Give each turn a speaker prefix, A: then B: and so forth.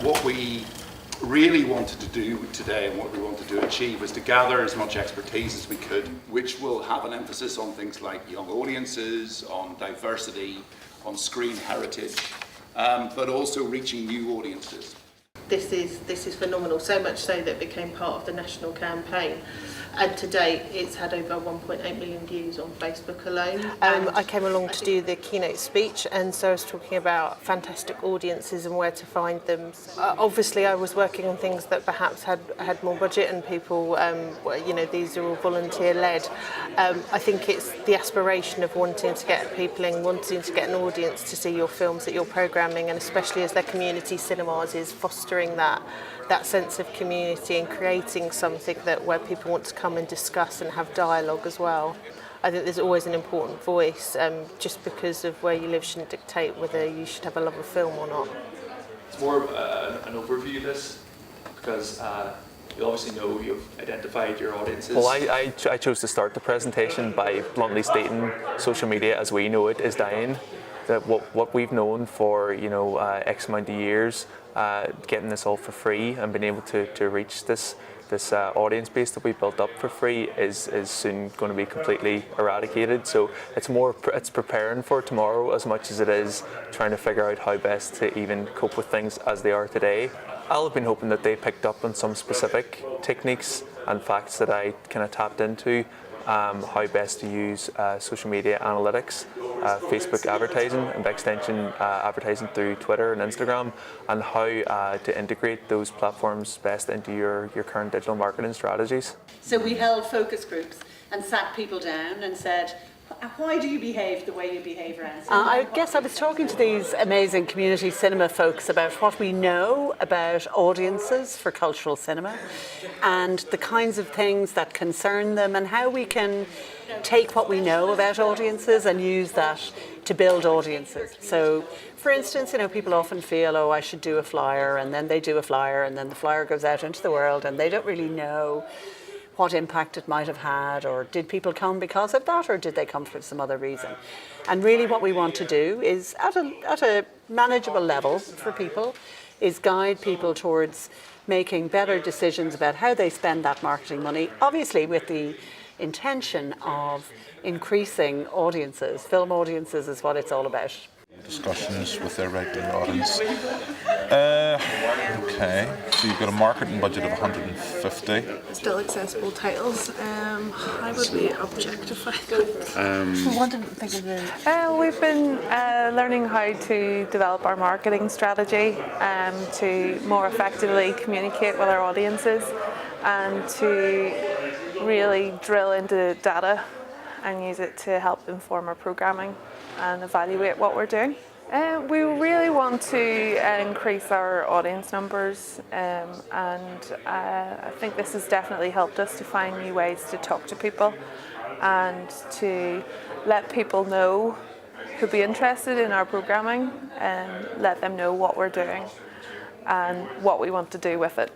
A: what we really wanted to do today and what we wanted to achieve was to gather as much expertise as we could, which will have an emphasis on things like young audiences, on diversity, on screen heritage, but also reaching new audiences.
B: This is phenomenal, so much so that it became part of the national campaign. And to date, it's had over 1.8 million views on Facebook alone. I came along to do the keynote speech, and so I was talking about fantastic audiences and where to find them. Obviously, I was working on things that perhaps had more budget, and people, these are all volunteer-led. I think it's the aspiration of wanting to get people in, wanting to get an audience to see your films that you're programming, and especially as they're community cinemas, is fostering that sense of community and creating something where people want to come and discuss and have dialogue as well. I think there's always an important voice. Just because of where you live shouldn't dictate whether you should have a love of film or not.
C: It's more of an overview of this, because you obviously know you've identified your audiences.
D: Well, I chose to start the presentation by bluntly stating social media as we know it is dying. That what we've known for X amount of years, getting this all for free and being able to reach this audience base that we built up for free is soon going to be completely eradicated. So it's preparing for tomorrow as much as it is trying to figure out how best to even cope with things as they are today. I'll have been hoping that they picked up on some specific techniques and facts that I kind of tapped into. How best to use social media analytics, Facebook advertising, and by extension advertising through Twitter and Instagram, and how to integrate those platforms best into your current digital marketing strategies.
E: So we held focus groups and sat people down and said, why do you behave the way you behave around cinema?
F: I guess I was talking to these amazing community cinema folks about what we know about audiences for cultural cinema and the kinds of things that concern them, and how we can take what we know about audiences and use that to build audiences. So, for instance, people often feel, I should do a flyer, and then they do a flyer, and then the flyer goes out into the world, and they don't really know what impact it might have had, or did people come because of that, or did they come for some other reason? And really what we want to do is, at a manageable level for people, is guide people towards making better decisions about how they spend that marketing money, obviously with the intention of increasing audiences. Film audiences is what it's all about.
G: Discussions with their regular audience. Okay, so you've got a marketing budget of 150.
H: Still accessible titles. How would we objectify them?
I: We've been learning how to develop our marketing strategy to more effectively communicate with our audiences and to really drill into data and use it to help inform our programming and evaluate what we're doing. We really want to increase our audience numbers, and I think this has definitely helped us to find new ways to talk to people and to let people know who'd be interested in our programming and let them know what we're doing and what we want to do with it.